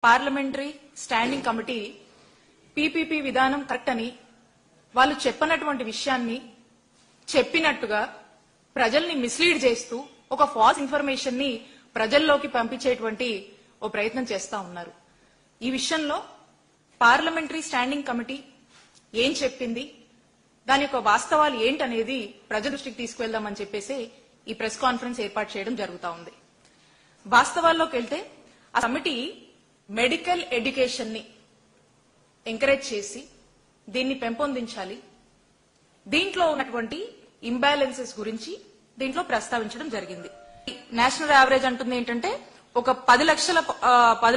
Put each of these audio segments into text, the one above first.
Parliamentary standing committee PPP విధానం correct అని వాళ్ళు చెప్పనటువంటి విషయాన్ని చెప్పినట్టుగా ప్రజల్ని మిస్లీడ్ చేస్తూ ఒక ఫాల్స్ ఇన్ఫర్మేషన్ ని ప్రజల్లోకి పంపించేటువంటి ఓ ప్రయత్నం చేస్తా ఉన్నారు. ఈ విషయంలో పార్లమెంటరీ స్టాండింగ్ కమిటీ ఏం చెప్పింది, దాని యొక్క వాస్తవాలు ఏంటనేది ప్రజల దృష్టికి తీసుకువెళ్దామని చెప్పేసి ఈ ప్రెస్ కాన్ఫరెన్స్ ఏర్పాటు చేయడం జరుగుతా ఉంది. వాస్తవాల్లోకి వెళ్తే ఆ కమిటీ మెడికల్ ఎడ్యుకేషన్ ని ఎంకరేజ్ చేసి దీన్ని పెంపొందించాలి, దీంట్లో ఉన్నటువంటి ఇంబ్యాలెన్సెస్ గురించి దీంట్లో ప్రస్తావించడం జరిగింది. నేషనల్ యావరేజ్ అంటుంది ఏంటంటే ఒక 10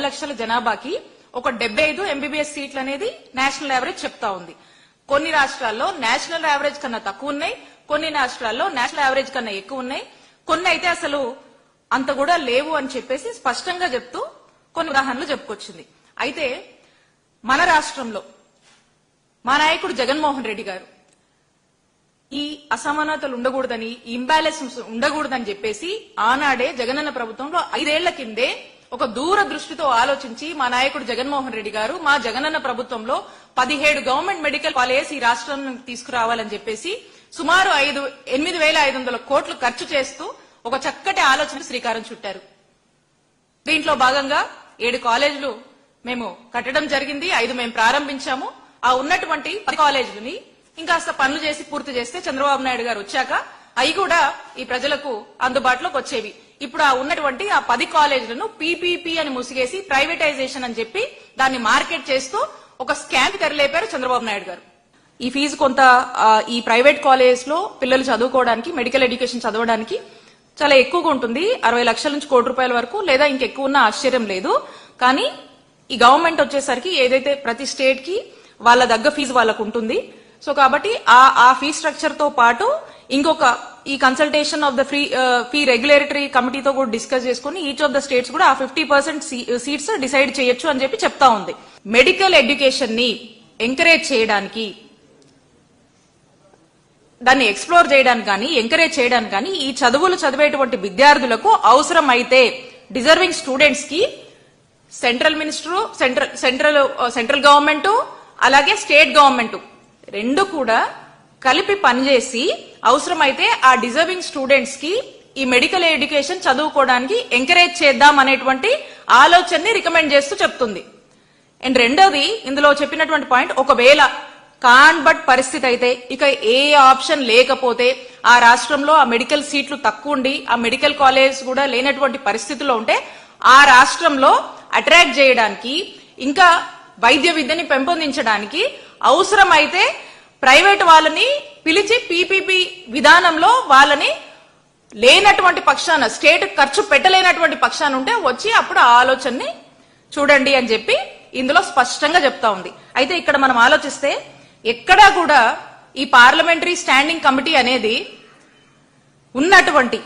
లక్షల జనాభాకి ఒక 75 ఎంబీబీఎస్ సీట్లు అనేది నేషనల్ యావరేజ్ చెప్తా ఉంది. కొన్ని రాష్ట్రాల్లో నేషనల్ యావరేజ్ కన్నా తక్కువ ఉన్నాయి, కొన్ని రాష్ట్రాల్లో నేషనల్ యావరేజ్ కన్నా ఎక్కువ ఉన్నాయి, కొన్ని అయితే అసలు అంత కూడా లేవు అని చెప్పేసి స్పష్టంగా చెప్తూ కొన్ని ఉదాహరణలు చెప్పుకొచ్చింది. అయితే మన రాష్ట్రంలో మా నాయకుడు జగన్మోహన్ రెడ్డి గారు ఈ అసమానతలు ఉండకూడదని, ఇంబ్యాలెన్స్ ఉండకూడదని చెప్పేసి ఆనాడే జగనన్న ప్రభుత్వంలో 5 ఏళ్ల కిందే ఒక దూరదృష్టితో ఆలోచించి మా నాయకుడు జగన్మోహన్ రెడ్డి గారు మా జగనన్న ప్రభుత్వంలో 17 గవర్నమెంట్ మెడికల్ కాలేజెస్ ఈ రాష్ట్రం తీసుకురావాలని చెప్పేసి సుమారు 8,500 కోట్లు ఖర్చు చేస్తూ ఒక చక్కటి ఆలోచన శ్రీకారం చుట్టారు. దీంట్లో భాగంగా 7 కాలేజీలు మేము కట్టడం జరిగింది, 5 మేము ప్రారంభించాము. ఆ ఉన్నటువంటి 10 కాలేజీలని ఇంకాస్త పనులు చేసి పూర్తి చేస్తే చంద్రబాబు నాయుడు గారు వచ్చాక అవి కూడా ఈ ప్రజలకు అందుబాటులోకి వచ్చేవి. ఇప్పుడు ఆ ఉన్నటువంటి ఆ 10 కాలేజీలను పీపీపీ అని ముసిగేసి ప్రైవేటైజేషన్ అని చెప్పి దాన్ని మార్కెట్ చేస్తూ ఒక స్కామ్ తెరలేపారు చంద్రబాబు నాయుడు గారు. ఈ ఫీజు కొంత ఈ ప్రైవేట్ కాలేజెస్ లో పిల్లలు చదువుకోవడానికి, మెడికల్ ఎడ్యుకేషన్ చదవడానికి చాలా ఎక్కువగా ఉంటుంది. 60 లక్షల నుంచి ₹1 కోటి వరకు, లేదా ఇంకెక్కువ ఉన్నా ఆశ్చర్యం లేదు. కానీ ఈ గవర్నమెంట్ వచ్చేసరికి ఏదైతే ప్రతి స్టేట్ కి వాళ్ళ దగ్గర ఫీజు వాళ్ళకు ఉంటుంది. సో కాబట్టి ఆ ఫీ స్ట్రక్చర్ తో పాటు ఇంకొక ఈ consultation of the fee regulatory కమిటీతో కూడా డిస్కస్ చేసుకుని ఈచ్ ఆఫ్ ద స్టేట్స్ కూడా ఆ 50% సీట్స్ డిసైడ్ చేయొచ్చు అని చెప్పి చెప్తా ఉంది. మెడికల్ ఎడ్యుకేషన్ ని ఎంకరేజ్ చేయడానికి, దాన్ని ఎక్స్ప్లోర్ చేయడానికి కానీ ఎంకరేజ్ చేయడానికి కానీ ఈ చదువులు చదివేటువంటి విద్యార్థులకు అవసరం అయితే డిజర్వింగ్ స్టూడెంట్స్ కి సెంట్రల్ మినిస్టరు, సెంట్రల్ గవర్నమెంట్ అలాగే స్టేట్ గవర్నమెంట్ రెండు కూడా కలిపి పనిచేసి అవసరమైతే ఆ డిజర్వింగ్ స్టూడెంట్స్ కి ఈ మెడికల్ ఎడ్యుకేషన్ చదువుకోవడానికి ఎంకరేజ్ చేద్దాం అనేటువంటి ఆలోచనని రికమెండ్ చేస్తూ చెప్తుంది. అండ్ రెండోది ఇందులో చెప్పినటువంటి పాయింట్, ఒకవేళ బట్ పరిస్థితి అయితే ఇక ఏ ఆప్షన్ లేకపోతే ఆ రాష్ట్రంలో ఆ మెడికల్ సీట్లు తక్కువ ఉండి ఆ మెడికల్ కాలేజ్ కూడా లేనటువంటి పరిస్థితుల్లో ఉంటే ఆ రాష్ట్రంలో అట్రాక్ట్ చేయడానికి, ఇంకా వైద్య విద్యని పెంపొందించడానికి అవసరమైతే ప్రైవేట్ వాళ్ళని పిలిచి పీపీపీ విధానంలో వాళ్ళని లేనటువంటి పక్షాన, స్టేట్ ఖర్చు పెట్టలేనటువంటి పక్షాన ఉంటే వచ్చి అప్పుడు ఆ ఆలోచనని చూడండి అని చెప్పి ఇందులో స్పష్టంగా చెప్తా ఉంది. అయితే ఇక్కడ మనం ఆలోచిస్తే ఎక్కడా కూడా ఈ పార్లమెంటరీ స్టాండింగ్ కమిటీ అనేది ఉన్నటువంటి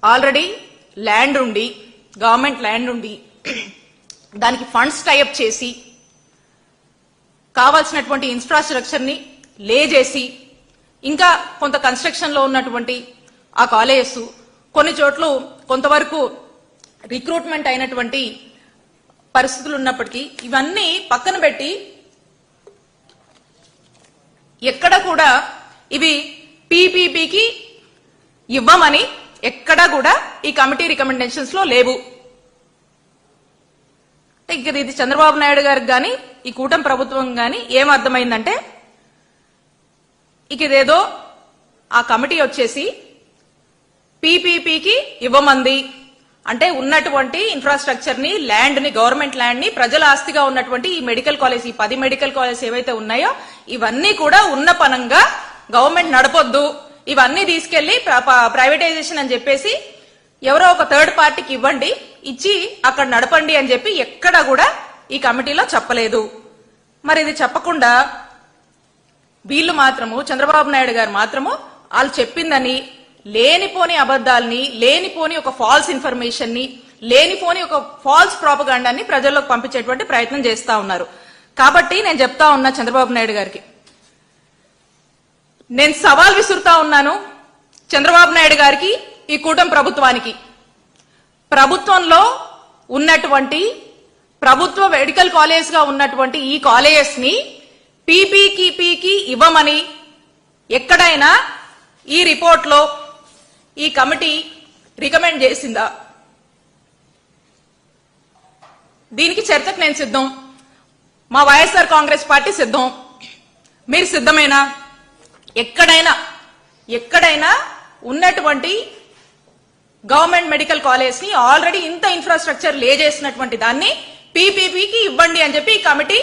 ఆల్రెడీ ల్యాండ్ ఉండి, గవర్నమెంట్ ల్యాండ్ ఉండి దానికి ఫండ్స్ టైఅప్ చేసి కావాల్సినటువంటి ఇన్ఫ్రాస్ట్రక్చర్ ని లే చేసి ఇంకా కొంత కన్స్ట్రక్షన్ లో ఉన్నటువంటి ఆ కాలేజెస్ కొన్ని చోట్ల కొంతవరకు రిక్రూట్మెంట్ అయినటువంటి పరిస్థితులు ఉన్నప్పటికీ ఇవన్నీ పక్కన పెట్టి ఎక్కడ కూడా ఇవి పీపీపీకి ఇవ్వమని ఎక్కడా కూడా ఈ కమిటీ రికమెండేషన్స్ లో లేవు. ఇది చంద్రబాబు నాయుడు గారికి గాని ఈ కూటమి ప్రభుత్వం గాని ఏమర్థమైందంటే ఇదేదో ఆ కమిటీ వచ్చేసి పీపీపీకి ఇవ్వమంది అంటే ఉన్నటువంటి ఇన్ఫ్రాస్ట్రక్చర్ ని, ల్యాండ్ ని, గవర్నమెంట్ ల్యాండ్ ని, ప్రజల ఆస్తిగా ఉన్నటువంటి ఈ మెడికల్ కాలేజ్, ఈ 10 మెడికల్ కాలేజ్ ఏవైతే ఉన్నాయో ఇవన్నీ కూడా ఉన్న పనంగా గవర్నమెంట్ నడపొద్దు, ఇవన్నీ తీసుకెళ్లి ప్రైవేటైజేషన్ అని చెప్పేసి ఎవరో ఒక థర్డ్ పార్టీకి ఇవ్వండి, ఇచ్చి అక్కడ నడపండి అని చెప్పి ఎక్కడా కూడా ఈ కమిటీలో చెప్పలేదు. మరి ఇది చెప్పకుండా వీళ్ళు మాత్రము, చంద్రబాబు నాయుడు గారు మాత్రము వాళ్ళు చెప్పిందని లేనిపోని అబద్దాలని, లేనిపోని ఒక ఫాల్స్ ఇన్ఫర్మేషన్ ని, లేనిపోని ఒక ఫాల్స్ ప్రాపగాండాన్ని ప్రజల్లోకి పంపించేటువంటి ప్రయత్నం చేస్తా ఉన్నారు. కాబట్టి నేను చెప్తా ఉన్నా చంద్రబాబు నాయుడు గారికి, నేను సవాల్ విసురుతా ఉన్నాను చంద్రబాబు నాయుడు గారికి, ఈ కూటమి ప్రభుత్వానికి. ప్రభుత్వంలో ఉన్నటువంటి ప్రభుత్వ మెడికల్ కాలేజ్ గా ఉన్నటువంటి ఈ కాలేజెస్ ని పీపీపీకి ఇవ్వమని ఎక్కడైనా ఈ రిపోర్ట్ లో ఈ కమిటీ రికమెండ్ చేసిందా? దీనికి చర్చకు నేను సిద్ధం, మా వైఎస్ఆర్ కాంగ్రెస్ పార్టీ సిద్ధం. మీరు సిద్ధమేనా? ఎక్కడైనా ఉన్నటువంటి గవర్నమెంట్ మెడికల్ కాలేజ్ ని ఆల్రెడీ ఇంత ఇన్ఫ్రాస్ట్రక్చర్ లే చేసినటువంటి దాన్ని పీపీపీకి ఇవ్వండి అని చెప్పి ఈ కమిటీ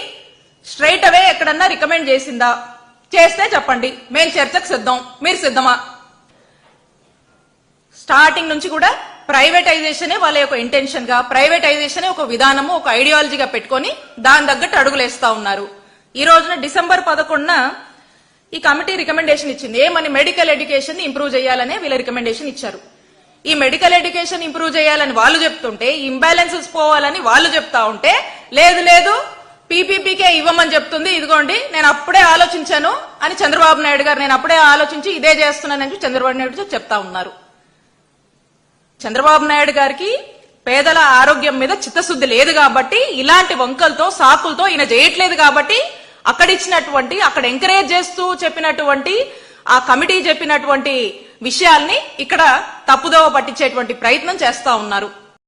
స్ట్రైట్ అవే ఎక్కడన్నా రికమెండ్ చేసిందా? చేస్తే చెప్పండి, మేము చర్చకు సిద్ధం. మీరు సిద్ధమా? స్టార్టింగ్ నుంచి కూడా ప్రైవేటైజేషనే వాళ్ళ యొక్క ఇంటెన్షన్ గా, ప్రైవేటైజేషనే ఒక విధానము, ఒక ఐడియాలజీగా పెట్టుకొని దాని తగ్గట్టు అడుగులేస్తా ఉన్నారు. ఈ రోజున డిసెంబర్ 11న ఈ కమిటీ రికమెండేషన్ ఇచ్చింది. ఏమని? మెడికల్ ఎడ్యుకేషన్ ఇంప్రూవ్ చేయాలనే వీళ్ళ రికమెండేషన్ ఇచ్చారు. ఈ మెడికల్ ఎడ్యుకేషన్ ఇంప్రూవ్ చేయాలని వాళ్ళు చెప్తుంటే, ఇంబ్యాలెన్సెస్ పోవాలని వాళ్ళు చెప్తా ఉంటే, లేదు పీపీపీకే ఇవ్వమని చెప్తుంది, ఇదిగోండి నేను అప్పుడే ఆలోచించాను అని చంద్రబాబు నాయుడు గారు, నేను అప్పుడే ఆలోచించి ఇదే చేస్తున్నానని చంద్రబాబు నాయుడు చెప్తా ఉన్నారు. చంద్రబాబు నాయుడు గారికి పేదల ఆరోగ్యం మీద చిత్తశుద్ధి లేదు కాబట్టి, ఇలాంటి వంకలతో సాకులతో ఈయన చేయట్లేదు కాబట్టి అక్కడ ఎంకరేజ్ చేస్తూ చెప్పినటువంటి ఆ కమిటీ చెప్పినటువంటి విషయాల్ని ఇక్కడ తప్పుదోవ పట్టించేటువంటి ప్రయత్నం చేస్తా ఉన్నారు.